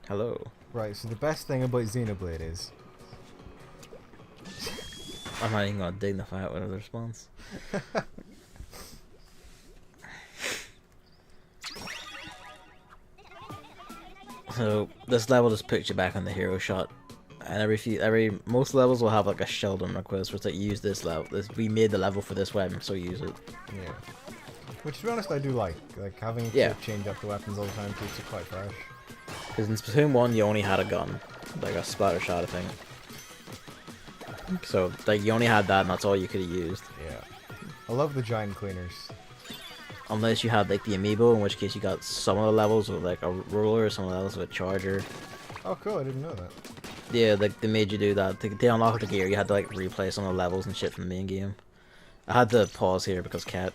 Hello. Right, so the best thing about Xenoblade is... I'm not even gonna dignify it with a response. So this level just puts you back on the hero shot, and most levels will have like a Sheldon request, which like use this level. We made the level for this weapon, so use it. Yeah. Which, to be honest, I do like having to change up the weapons all the time keeps it quite fresh. Because in Splatoon 1 you only had a gun, like a splatter shot, I think. So like you only had that, and that's all you could have used. Yeah. I love the giant cleaners. Unless you had like the amiibo, in which case you got some of the levels with like a ruler, some of the levels with a charger. Oh, cool! I didn't know that. Yeah, like they made you do that. They unlocked the gear. You had to like replay some of the levels and shit from the main game. I had to pause here because cat.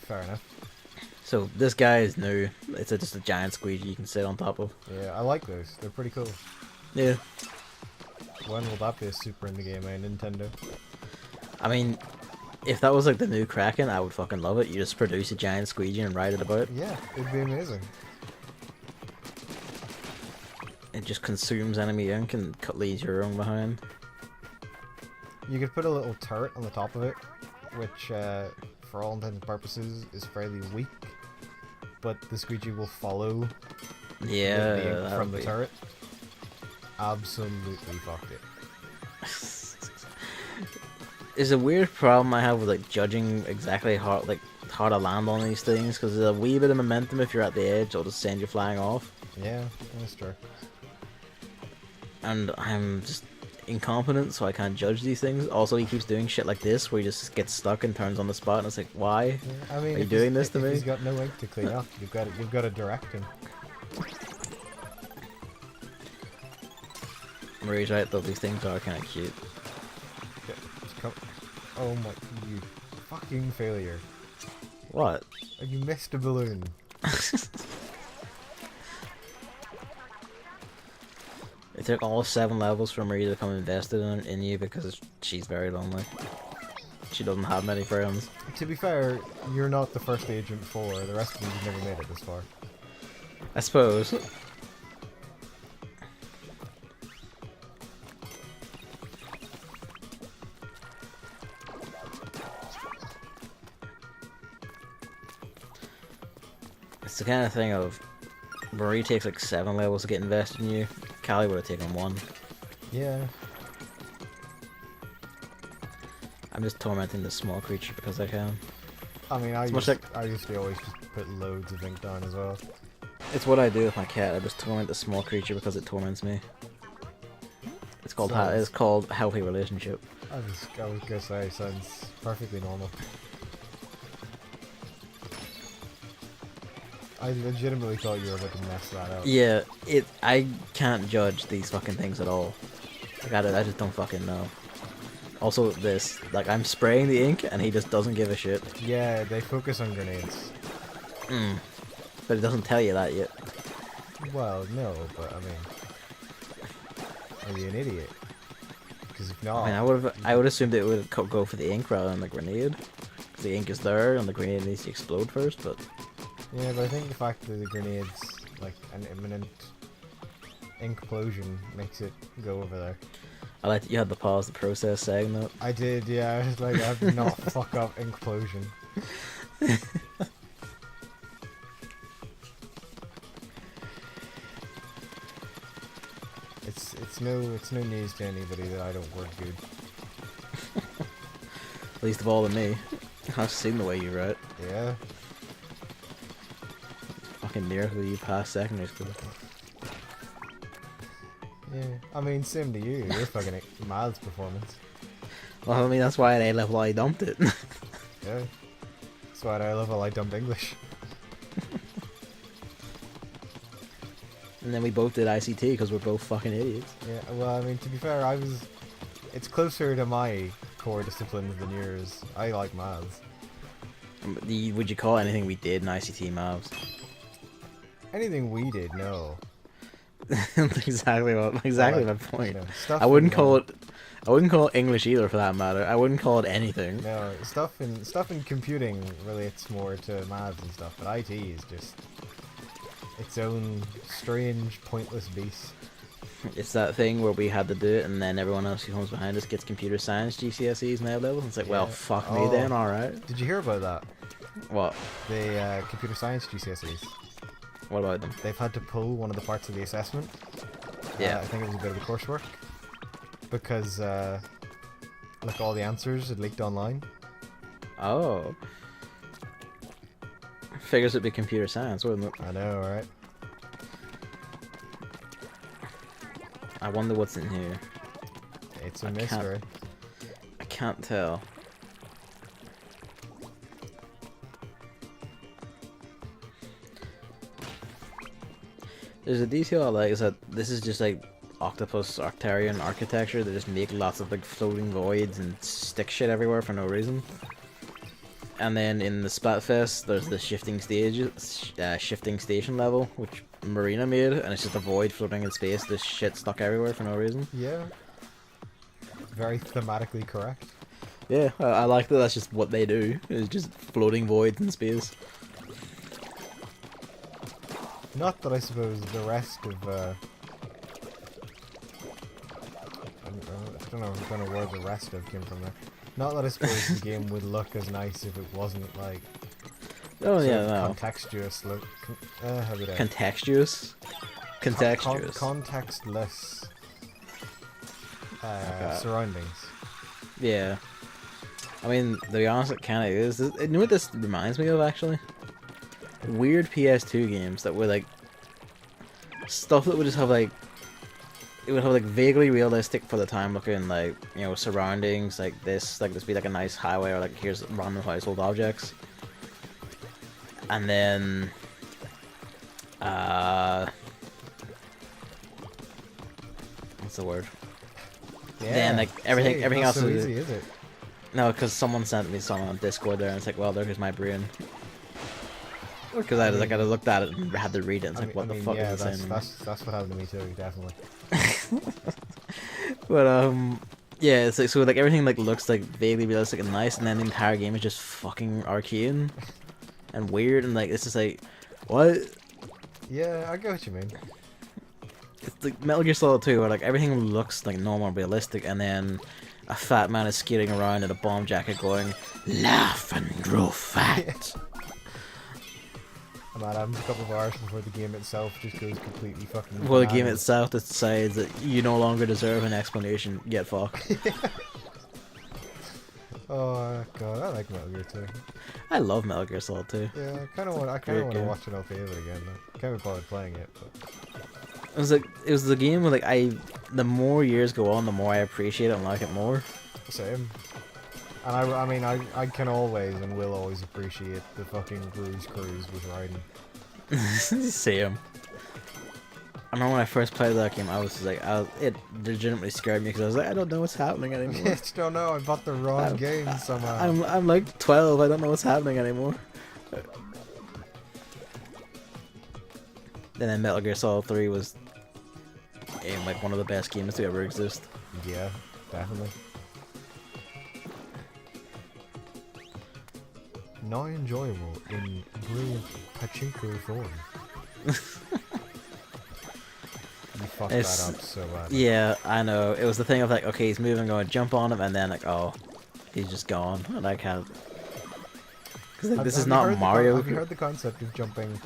Fair enough. So this guy is new. It's just a giant squeegee you can sit on top of. Yeah, I like those. They're pretty cool. Yeah. When will that be a super in the game, Nintendo? I mean, if that was like the new Kraken, I would fucking love it. You just produce a giant squeegee and ride it about. Yeah, it'd be amazing. It just consumes enemy ink and leaves your own behind. You could put a little turret on the top of it, which, for all intents and purposes, is fairly weak. But the squeegee will follow the ink from the turret. Absolutely fucked it. It's a weird problem I have with like judging exactly how to land on these things, because there's a wee bit of momentum if you're at the edge, it'll just send you flying off. Yeah, that's true. And I'm just incompetent, so I can't judge these things. Also, he keeps doing shit like this, where he just gets stuck and turns on the spot, and it's like, why? Yeah, I mean, are you doing this to me? He's got no ink to clean up. You've got to direct him. Marie's right though, these things are kind of cute. Oh my, you fucking failure. What? You missed a balloon. It took all 7 levels for Marie to become invested in you because she's very lonely. She doesn't have many friends. To be fair, you're not the first Agent 4. The rest of them have never made it this far. I suppose. It's the kind of thing of Marie takes like 7 levels to get invested in you. Callie would have taken 1. Yeah. I'm just tormenting this small creature because I can. I mean, I used to always just put loads of ink down as well. It's what I do with my cat. I just torment the small creature because it torments me. It's called healthy relationship. I was gonna say, sounds perfectly normal. I legitimately thought you were about to mess that up. Yeah, I can't judge these fucking things at all. Like, I just don't fucking know. Also, this, like, I'm spraying the ink and he just doesn't give a shit. Yeah, they focus on grenades. But it doesn't tell you that yet. Well, no, but I mean, are you an idiot? Because if not, I mean, I would assumed it would go for the ink rather than the grenade. Because the ink is there and the grenade needs to explode first, but... Yeah, but I think the fact that the grenade's like an imminent inkplosion makes it go over there. I like that you had to pause the process saying that. I did, yeah. I was like, I have to not fuck up inkplosion. It's no news to anybody that I don't work good. Least of all to me. I've seen the way you write. Yeah. Fucking miracle you passed secondary school. Yeah, I mean, same to you. You're fucking Miles' performance. Well, I mean, that's why at A level I dumped it. Yeah. That's why at A level I dumped English. And then we both did ICT because we're both fucking idiots. Yeah, well, I mean, to be fair, it's closer to my core disciplines than yours. I like maths. Would you call anything we did in ICT maths? Anything we did, no. exactly my point. You know, I wouldn't call it English either, for that matter. I wouldn't call it anything. No, stuff in computing relates more to maths and stuff, but IT is just its own strange, pointless beast. It's that thing where we had to do it, and then everyone else who comes behind us gets computer science GCSEs now level. It's like, well, fuck me then, alright. Did you hear about that? What? The computer science GCSEs. What about them? They've had to pull one of the parts of the assessment. Yeah. I think it was a bit of the coursework. Because, like, all the answers had leaked online. Oh. Figures it'd be computer science, wouldn't it? I know, right? I wonder what's in here. It's a mystery. I can't tell. There's a detail I like is that this is just like octopus Arcturian architecture. They just make lots of like floating voids and stick shit everywhere for no reason. And then in the Splatfest, there's the shifting station level, which Marina made, and it's just a void floating in space. There's shit stuck everywhere for no reason. Yeah. Very thematically correct. Yeah, I like that. That's just what they do. It's just floating voids in space. Not that I suppose the rest of I don't know kind of where the rest of came from there. Not that I suppose the game would look as nice if it wasn't like contextuous look. How would I? Contextuous? Contextuous. Contextless surroundings. Yeah. I mean, to be honest, it kind of is. You know what this reminds me of, actually? Weird PS2 games that were like stuff that would just have like it would have like vaguely realistic for the time looking like, you know, surroundings like this be like a nice highway, or like here's random household objects, and then what's the word? Yeah, then like everything else so easy, is it? No, because someone sent me something on Discord there, and it's like, well, there's my brain. Because I looked at it and had to read it, and it's like, what the fuck is it saying? That's what happened to me too, definitely. But yeah, it's like, so like everything like looks like vaguely realistic and nice, and then the entire game is just fucking arcane and weird, and like it's just like, what? Yeah, I get what you mean. It's like Metal Gear Solid 2, where like everything looks like normal and realistic, and then a fat man is skating around in a bomb jacket going, laugh and grow fat. And that happens a couple of hours before the game itself just goes completely fucking before the game itself decides that you no longer deserve an explanation, get fucked. Oh god, I like Metal Gear 2. I love Metal Gear Solid 2. Yeah, I kinda want to watch an LP of it again though. Can't be bothered playing it, but it was the game where like the more years go on, the more I appreciate it and like it more. Same. And I mean, I can always and will always appreciate the fucking Cruise with riding. Same. I remember when I first played that game, I was just like, it legitimately scared me because I was like, I don't know what's happening anymore. I just don't know. I bought the wrong game somehow. I'm like 12. I don't know what's happening anymore. And then Metal Gear Solid 3 was like one of the best games to ever exist. Yeah, definitely. Not enjoyable in brilliant pachinko form. You fucked that up so bad. Yeah, I know. It was the thing of like, okay, he's moving, going jump on him, and then like, oh, he's just gone, and I can't. Because like, this is not Mario. Have you heard the concept of jumping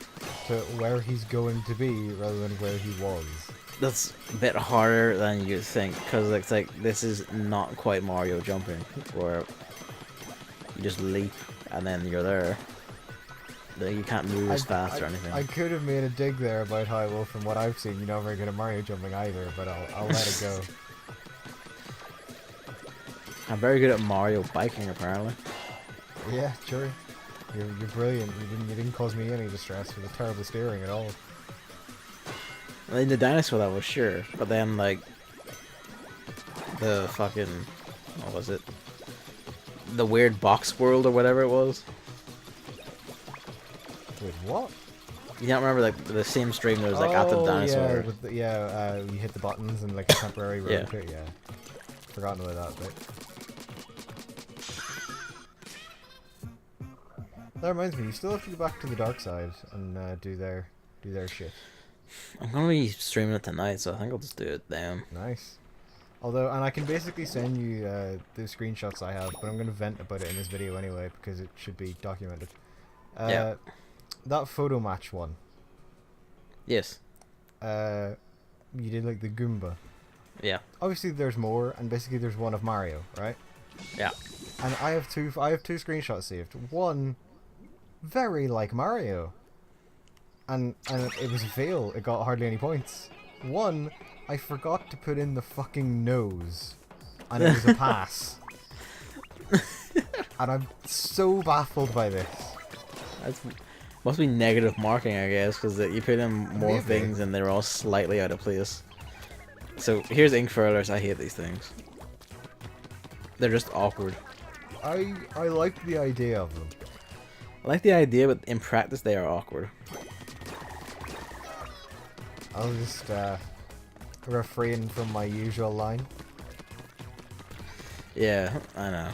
to where he's going to be rather than where he was? That's a bit harder than you think, because it's like this is not quite Mario jumping, where you just leap and then you're there. You can't move as fast or anything. I could have made a dig there about how, well, from what I've seen, you're not very good at Mario jumping either, but I'll let it go. I'm very good at Mario biking, apparently. Yeah, sure. You're brilliant. You didn't cause me any distress with the terrible steering at all. In the dinosaur level, sure, but then like the fucking, what was it? The weird box world or whatever it was. Wait, what? You don't remember like the same stream that was like after the dinosaur? Yeah, you hit the buttons and like a temporary road. Yeah. Yeah. Forgotten about that bit. That reminds me, you still have to go back to the dark side and do their do their shit. I'm gonna be streaming it tonight, so I think I'll just do it then. Nice. Although, and I can basically send you the screenshots I have, but I'm gonna vent about it in this video anyway because it should be documented. Yeah. That photo match one. Yes. You did like the Goomba. Yeah. Obviously, there's more, and basically there's one of Mario, right? Yeah. And I have two screenshots saved. One, very like Mario. And it was a fail. It got hardly any points. One, I forgot to put in the fucking nose, and it was a pass. And I'm so baffled by this. That's must be negative marking, I guess, because you put in more Maybe. things and they're all slightly out of place. So here's ink furlers. I hate these things. They're just awkward. I like the idea of them. I like the idea, but in practice they are awkward. I'll just refrain from my usual line. Yeah, I know.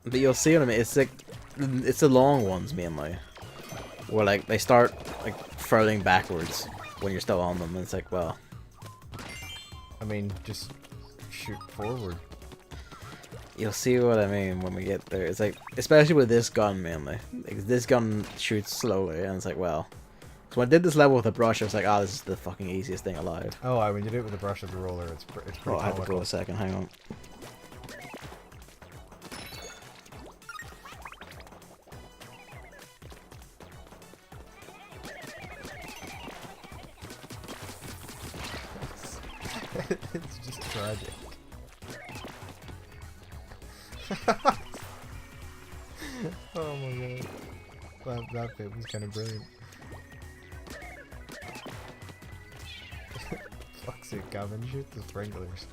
But you'll see what I mean. It's like it's the long ones mainly, where like they start like furling backwards when you're still on them. And it's like, well, I mean, just shoot forward. you'll see what I mean when we get there. It's like, especially with this gun mainly. Like, this gun shoots slowly, and it's like, well. So when I did this level with a brush, I was like, oh, this is the fucking easiest thing alive. Oh, when you do it with the brush of the roller, it's pretty Oh, I have to comical. go a second. Hang on. It's just tragic. Oh my god. That bit was kind of brilliant. Fuck's sake, Gavin, shoot the sprinklers.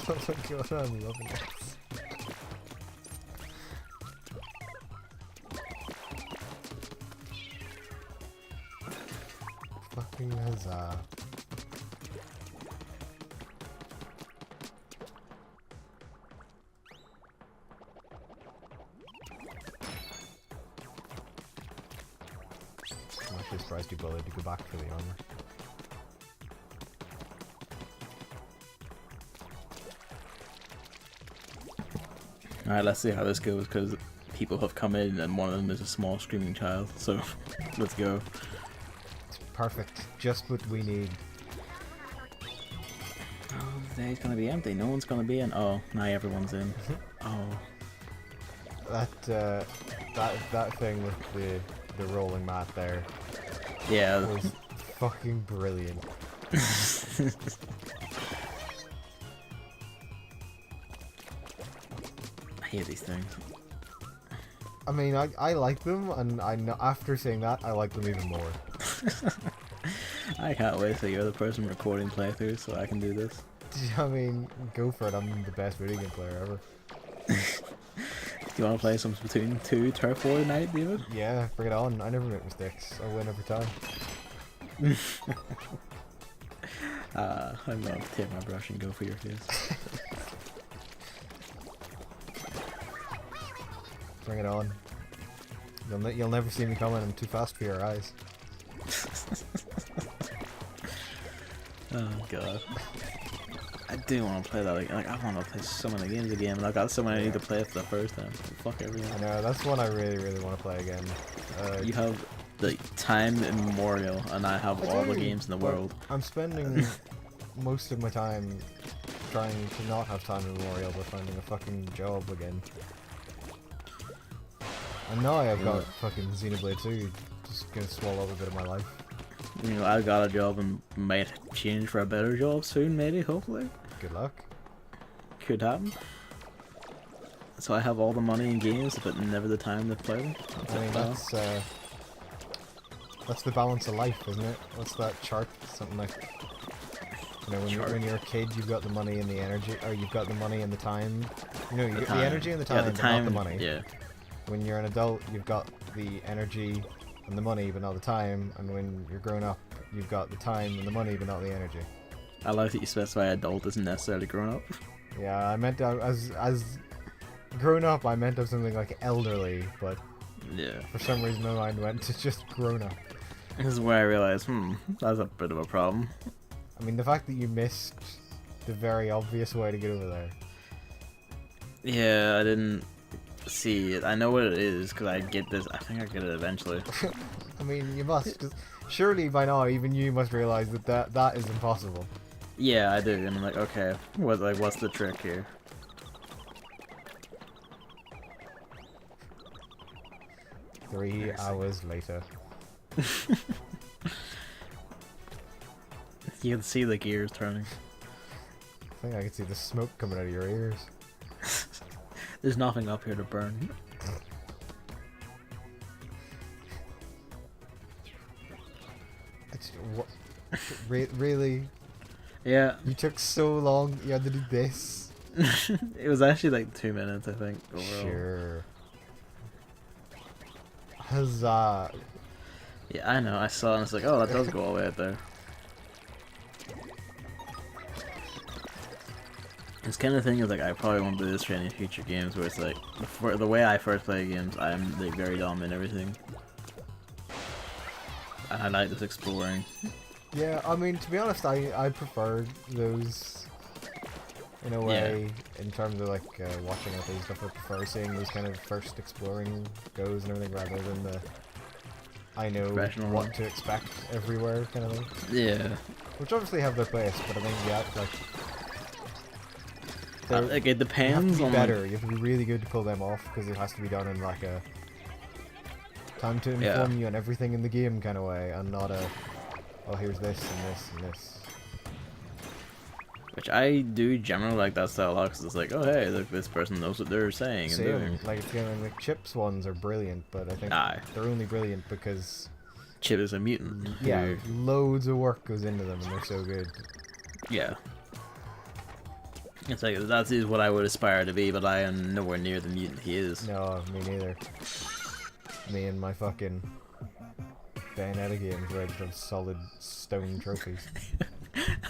Oh my god, I'm loving this. Fucking huzzah. I'm actually surprised you bothered to go back for the armor. Alright, let's see how this goes, because people have come in and one of them is a small screaming child, so let's go. It's perfect. Just what we need. Oh, the day's gonna be empty, no one's gonna be in. Oh, now everyone's in. Oh. That thing with the rolling mat there Yeah. was fucking brilliant. I hate these things. I mean, I like them, and I know after saying that, I like them even more. I can't wait till you're the person recording playthroughs so I can do this. I mean, go for it. I'm the best video game player ever. Do you want to play some Splatoon 2 Turf War tonight, David? Yeah, bring it on. I never make mistakes. I win every time. I'm going to take my brush and go for your face. Bring it on. You'll never see me coming. I'm too fast for your eyes. Oh god. I do want to play that again. Like, I want to play so many games again, and I got so many I need to play for the first time. Fuck everything. I know, that's one I really, really want to play again. You have the time immemorial, and I have all the games in the world. I'm spending most of my time trying to not have time immemorial by finding a fucking job again. And now I've got fucking Xenoblade 2 just gonna swallow up a bit of my life. You know, I got a job and might change for a better job soon, maybe, hopefully. Good luck. Could happen. So I have all the money in games, but never the time to play them. I mean, that's the balance of life, isn't it? What's that chart? Something like, you know, when you're a kid, you've got the money and the energy, or you've got the money and the time. You know, you get the energy and the time, but not the money. Yeah. When you're an adult, you've got the energy and the money, but not the time. And when you're grown up, you've got the time and the money, but not the energy. I like that you specify adult isn't necessarily grown up. Yeah, I meant to, as grown up, I meant to have something like elderly, but Yeah. for some reason my mind went to just grown up. This is where I realized, that's a bit of a problem. I mean, the fact that you missed the very obvious way to get over there. Yeah, I didn't see it. I know what it is because I get this. I think I get it eventually. I mean, you must. Surely by now, even you must realize that is impossible. Yeah, I do, and I'm like, okay, what's the trick here? Three hours later. You can see the gears turning. I think I can see the smoke coming out of your ears. There's nothing up here to burn. What? Really? Yeah. You took so long. You had to do this. It was actually like 2 minutes, I think. Overall. Sure. Huzzah! Yeah, I know. I saw it and it's like, oh, that does go all the way out there. This kind of thing is like, I probably won't do this for any future games where it's like, the way I first play games, I'm like very dominant in everything. And I like this exploring. Yeah, I mean, to be honest, I prefer those in a way, in terms of like watching out these stuff. I prefer seeing those kind of first exploring goes and everything rather than the I know what to expect everywhere kind of thing. Yeah. Which obviously have their place, but I think like it depends on better. You have to be really good to pull them off because it has to be done in like a time to inform you on everything in the game kind of way, and not a oh here's this and this and this. Which I do generally like that style a lot because it's like, oh hey, look, this person knows what they're saying and doing. Like it's kind of like Chip's ones are brilliant, but I think they're only brilliant because Chip is a mutant. Yeah, loads of work goes into them and they're so good. Yeah. It's like, that is what I would aspire to be, but I am nowhere near the mutant he is. No, me neither. Me and my fucking Bayonetta games where I just have solid stone trophies.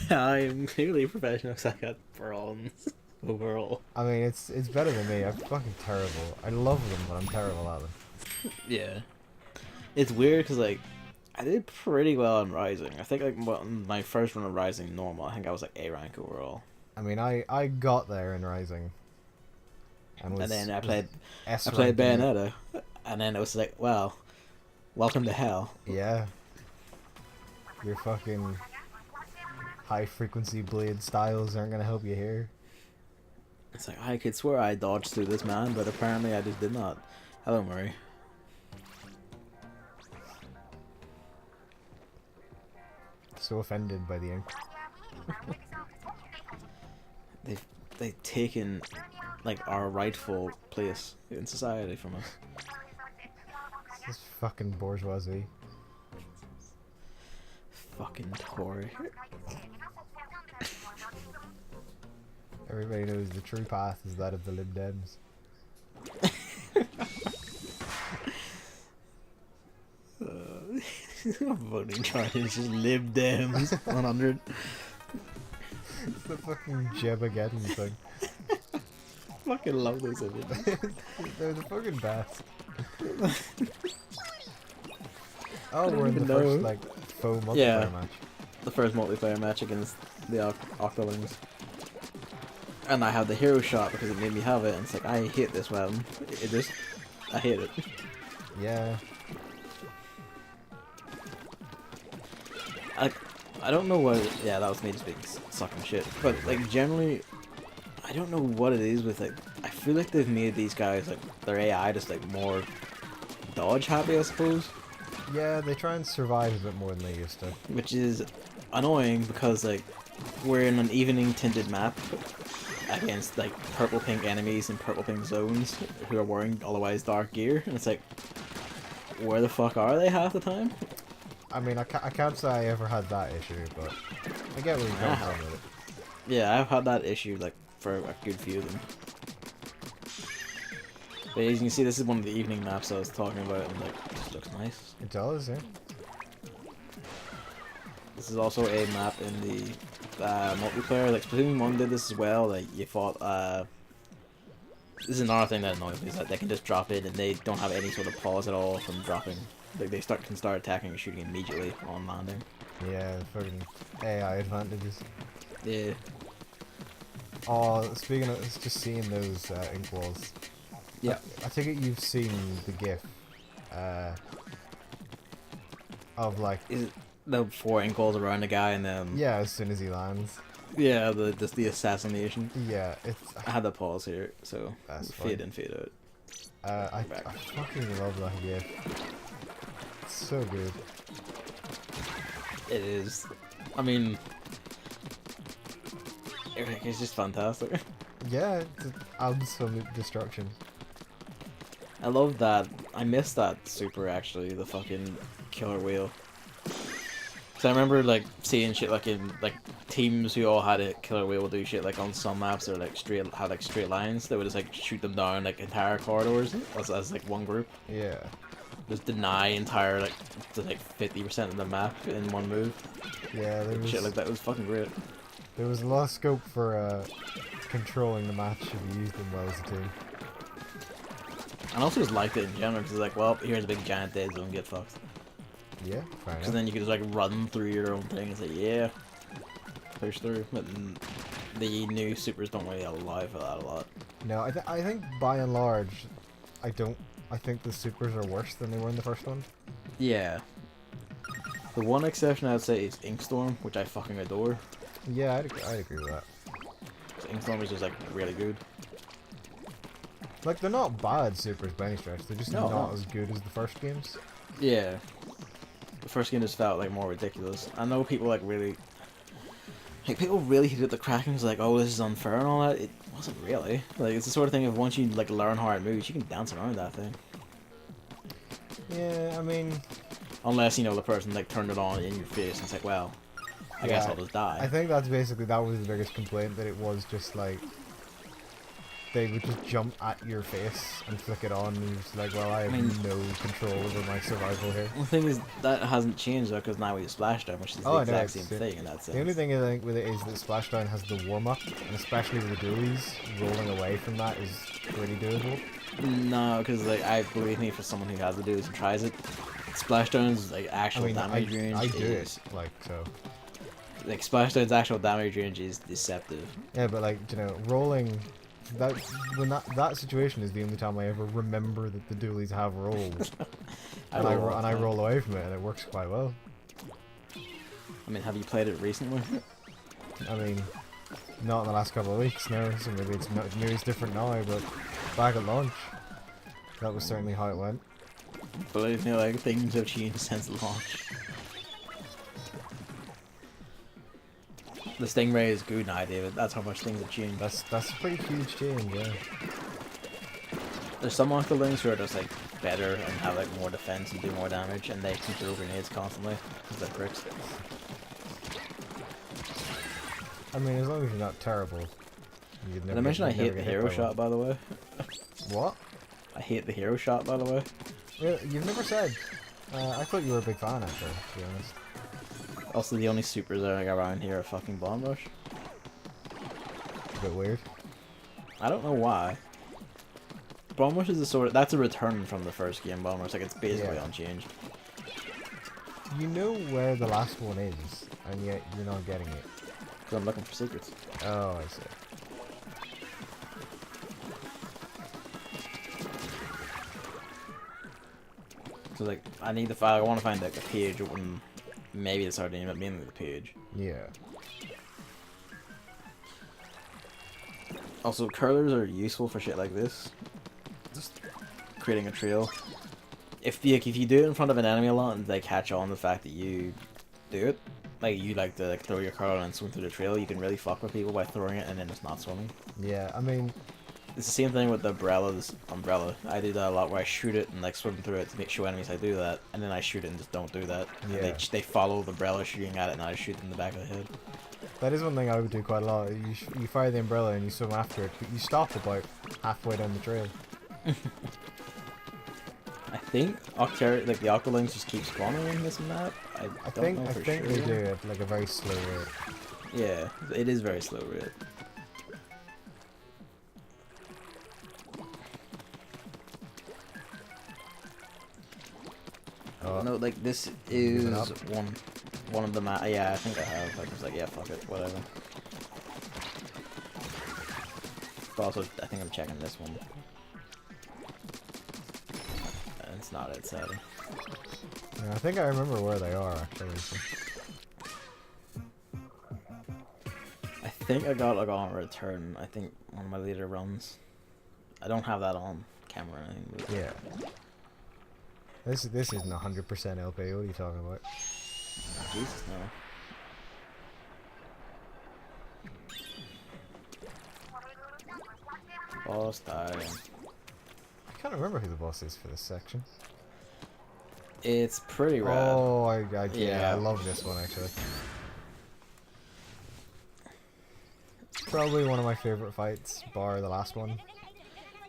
I am clearly a professional because I got bronze overall. I mean, it's better than me. I'm fucking terrible. I love them, but I'm terrible at them. Yeah. It's weird because, like, I did pretty well on Rising. I think, like, my first run of Rising normal, I think I was, like, A rank overall. I mean, I got there in Rising. And then I played Bayonetta. And then it was like, well, welcome to hell. Yeah. Your fucking high-frequency blade styles aren't gonna help you here. It's like, I could swear I dodged through this man, but apparently I just did not. Hello, Murray. So offended by the ink. They've taken, like, our rightful place in society from us. This fucking bourgeoisie. Fucking Tory. Everybody knows the true path is that of the Lib Dems. Voting charge is just Lib Dems 100. It's the fucking Jebageddon thing. Fucking love those images. They're the fucking best. Oh, we're in the first, like, faux multiplayer match. The first multiplayer match against the Octolings. And I have the hero shot because it made me have it, and it's like, I hate this weapon. I hate it. Yeah. I don't know what yeah, that was me just being sucking shit. But, like, generally, I don't know what it is with, like, I feel like they've made these guys, like, their AI just, like, more dodge happy, I suppose. Yeah, they try and survive a bit more than they used to. Which is annoying because, like, we're in an evening tinted map against, like, purple-pink enemies in purple-pink zones who are wearing otherwise dark gear, and it's like, where the fuck are they half the time? I mean, I can't say I ever had that issue, but I get where you're coming from with it. Yeah, I've had that issue, like, for a good few of them. But as you can see, this is one of the evening maps I was talking about, and, like, it just looks nice. It does, yeah. This is also a map in the multiplayer. Like Splatoon 1 did this as well. Like you fought. This is another thing that annoys me, is that they can just drop in and they don't have any sort of pause at all from dropping. Like they can start attacking and shooting immediately on landing. Yeah, fucking AI advantages. Yeah. Oh, speaking of, it's just seeing those ink walls. Yeah. I take it you've seen the GIF of like. Is it the 4 ink walls around the guy and then? Yeah, as soon as he lands. Yeah, the assassination. Yeah, it's. I had the pause here, so That's fade fine. in, fade out. I fucking love that GIF. It's so good. It is. I mean, it's just fantastic. Yeah, it adds some destruction. I love that. I miss that super actually. The fucking killer whale. So I remember like seeing shit like in like teams who all had a killer whale do shit like on some maps or like straight lines. They would just like shoot them down like entire corridors as like one group. Yeah. Just deny entire like to like 50% of the map in one move. Yeah, there was Shit like that was fucking great. there was a lot of scope for controlling the match if you used them well as a team. And I also just liked it in general because it's like, well, here's a big giant dead zone, get fucked. Yeah, fair Because enough. then you could just like run through your own thing and say, yeah, push through. But the new supers don't really allow for that a lot. No, I think by and large, I think the supers are worse than they were in the first one. Yeah. The one exception I'd say is Inkstorm, which I fucking adore. Yeah, I'd agree with that. 'Cause Inkstorm is just like really good. Like, they're not bad supers by any stretch, they're just No, not no. as good as the first games. Yeah. The first game just felt like more ridiculous. I know people like really. Like, people really hated the Kraken, was like, oh, this is unfair and all that. It wasn't really. Like, it's the sort of thing of once you like learn how it moves, you can dance around that thing. Yeah, I mean, Unless, you know, the person like turned it on in your face and it's like, well, I guess Yeah, I'll just die. I think that was the biggest complaint, that it was just like, they would just jump at your face and flick it on, and you're just like, well, I have no control over my survival here. The thing is, that hasn't changed though, because now we use Splashdown, which is the Oh, I know, exact same it's thing in that sense. The only thing I think with it is that Splashdown has the warm-up, and especially with the dualies, rolling away from that is pretty doable. No, because like, I believe me, for someone who has the dudes and tries it, Splashdown's like actual I mean, damage range I do is it, like, so. like Splashdown's actual damage range is deceptive. Yeah, but like, you know, rolling, that situation is the only time I ever remember that the dualies have rolls. and I roll away from it, and it works quite well. I mean, have you played it recently? I mean, not in the last couple of weeks, no, so maybe it's different now, but back at launch, that was certainly how it went. Believe me, like, things have changed since launch. The Stingray is good now, David. That's how much things have changed. That's a pretty huge change, yeah. There's some Octolings who are just like better and have like more defense and do more damage, and they can throw grenades constantly because they're pricks. I mean, as long as you're not terrible. Did I mention I hate the hero shot, by the way? What? I hate the hero shot, by the way. Really? You've never said. I thought you were a big fan, actually, to be honest. Also, the only supers that I got around here are fucking Bomb Rush. A bit weird. I don't know why. Bomb Rush is that's a return from the first game, Bomb Rush. Like, it's basically unchanged. You know where the last one is, and yet you're not getting it. Because I'm looking for secrets. Oh, I see. So, like, I need the file. I want to find, like, a page open. Maybe it's hard to name it, mainly the page. Yeah. Also, curlers are useful for shit like this. Just creating a trail. If you do it in front of an enemy a lot and they catch on the fact that you do it, like you like to throw your curler and swim through the trail, you can really fuck with people by throwing it and then just not swimming. Yeah, I mean, It's the same thing with the umbrella. I do that a lot where I shoot it and like swim through it to make sure enemies I do that, and then I shoot it and just don't do that. Yeah. And they follow the umbrella shooting at it and I shoot them in the back of the head. that is one thing I would do quite a lot. You fire the umbrella and you swim after it, but you stop about halfway down the trail. I think like the Octolings just keep spawning in this map. I don't know for think sure. they do it like a very slow rate. Yeah, it is very slow, really. No, like this is one of the yeah, I think I have. I was like, yeah, fuck it, whatever. But also, I think I'm checking this one. And it's not it, sadly. Yeah, I think I remember where they are actually. So. I think I got like on return. I think one of my later runs. I don't have that on camera or anything. But yeah. This isn't 100% LP. What are you talking about? Jesus, no. Boss time. I can't remember who the boss is for this section. It's pretty rad. Oh, yeah, I love this one actually. It's probably one of my favorite fights, bar the last one.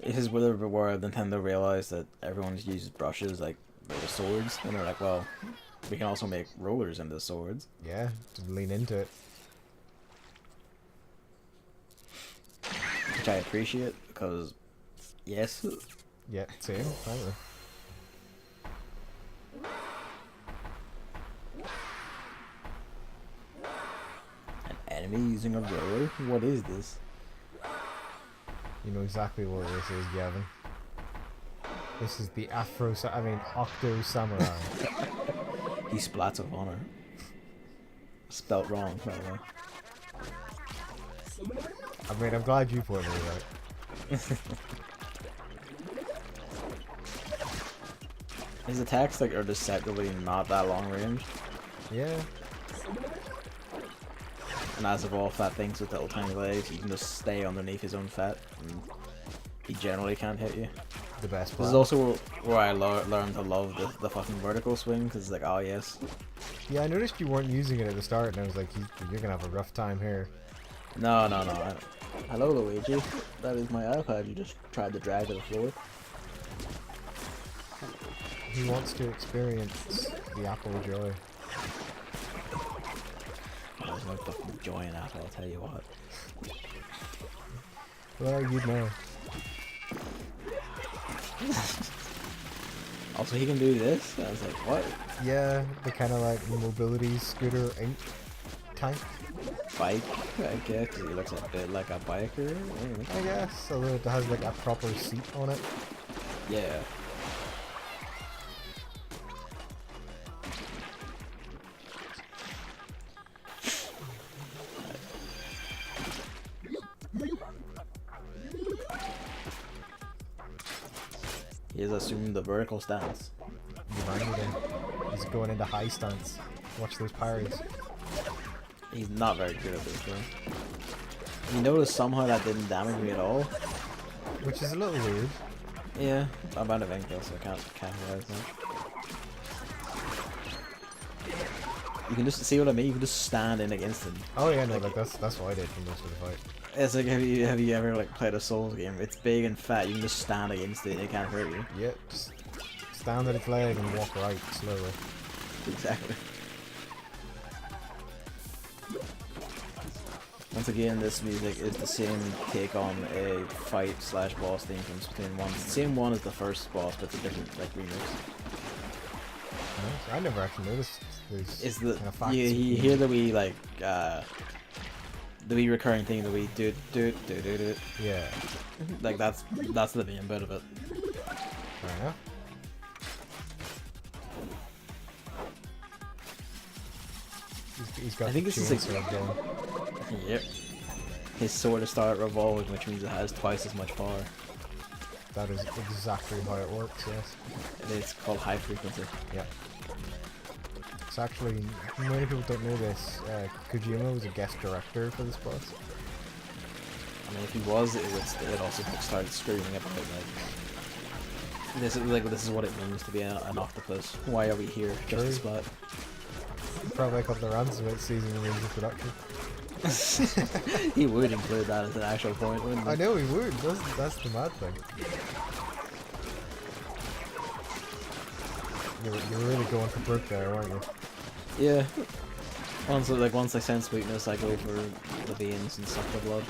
This is where Nintendo realized that everyone uses brushes like with swords, and they're like, well, we can also make rollers into swords. Yeah, to lean into it. Which I appreciate, because, yes. Yeah, same, finally. An enemy using a roller? What is this? You know exactly what this is, Gavin. This is the Octo Samurai. He splats of honor. Spelt wrong, by the way. I mean, I'm glad you pointed it out. His attacks like are deceptively not that long range, Yeah. and as of all fat things with little tiny legs, you can just stay underneath his own fat, and he generally can't hit you. The best This part. is also where I learned to love the fucking vertical swing, because it's like, oh yes. Yeah, I noticed you weren't using it at the start, and I was like, you're gonna have a rough time here. No. Hello, Luigi. That is my iPad. You just tried to drag to the floor. He wants to experience the apple of joy. There's no fucking joy in that, I'll tell you what. Well, you'd know. Also, he can do this? I was like, what? Yeah, the kind of like mobility scooter ink tank. Bike, I guess, 'cause he looks a bit like a biker. I guess, although it has like a proper seat on it. Yeah. He has assumed the vertical stance. You reminded him. He's going into high stance. Watch those parries. He's not very good at this, though. You notice somehow that didn't damage me at all? Which is a little weird. Yeah, I'm out of ink though, so I can't realize much. You can just see what I mean. You can just stand in against him. Oh yeah, no, like that's what I did for most of the fight. It's like have you ever like played a Souls game? It's big and fat. You can just stand against it and it can't hurt you. Yeah, just stand at its leg and walk right slowly. Exactly. Once again, this music is the same take on a fight/boss theme from Splatoon 1. It's the same one as the first boss, but it's a different like remix. Nice. I never actually noticed these. It's the kind of you hear the wee like the wee recurring thing, the wee do. Yeah. Like that's the main bit of it. Fair enough. He's got I think this is chainsaw going. Yep. His sword has started revolving, which means it has twice as much power. That is exactly how it works, yes. It's called high frequency. Yeah. It's actually, many people don't know this, Kojima was a guest director for this boss. I mean, if he was, it would also started screaming about this is what it means to be an octopus. Why are we here? Just to splat. Probably a couple of rants about season the means of production. He would include that as an actual point, wouldn't he? I know he would, that's the mad thing. You're really going for broke there, weren't you? Yeah. Once I sense weakness, I go for the veins and suck the blood.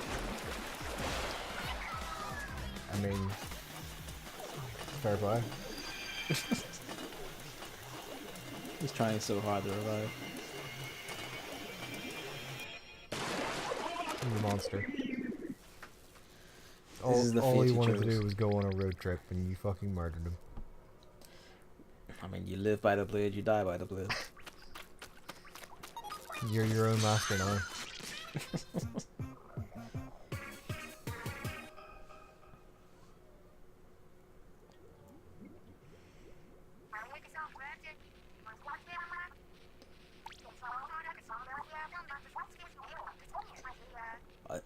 I mean, fair play. He's trying so hard to revive. He's a monster. This is the All fate he he wanted to chose. do was go on a road trip, and you fucking murdered him. I mean, you live by the blade, you die by the blade. You're your own master now.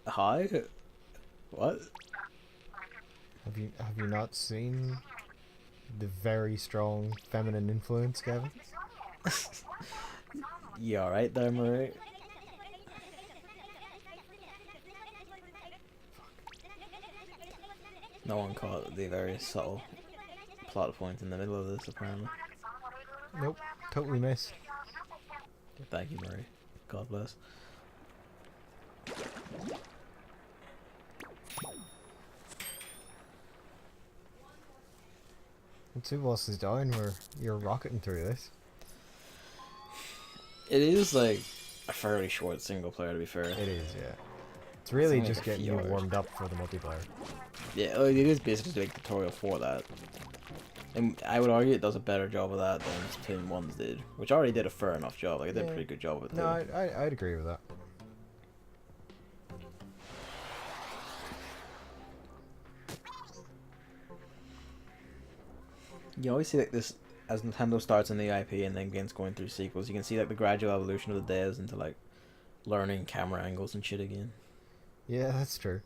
Hi? What? Have you not seen the very strong feminine influence, Gavin? You alright there, Murray? No one caught the very subtle plot point in the middle of this, apparently. Nope, totally missed. Thank you, Murray. God bless. And two bosses down where you're rocketing through this. It is like a fairly short single player, to be fair. It is, yeah. It's really only just like a getting few you hours. warmed up for the multiplayer. Yeah, like, it is basically like a tutorial for that. And I would argue it does a better job of that than Splatoon 1's did, which already did a fair enough job. Like, it did a Yeah. pretty good job of it. No, Too. I'd agree with that. You always see like this as Nintendo starts in the IP and then begins going through sequels. You can see like the gradual evolution of the devs into like learning camera angles and shit again. Yeah, that's true.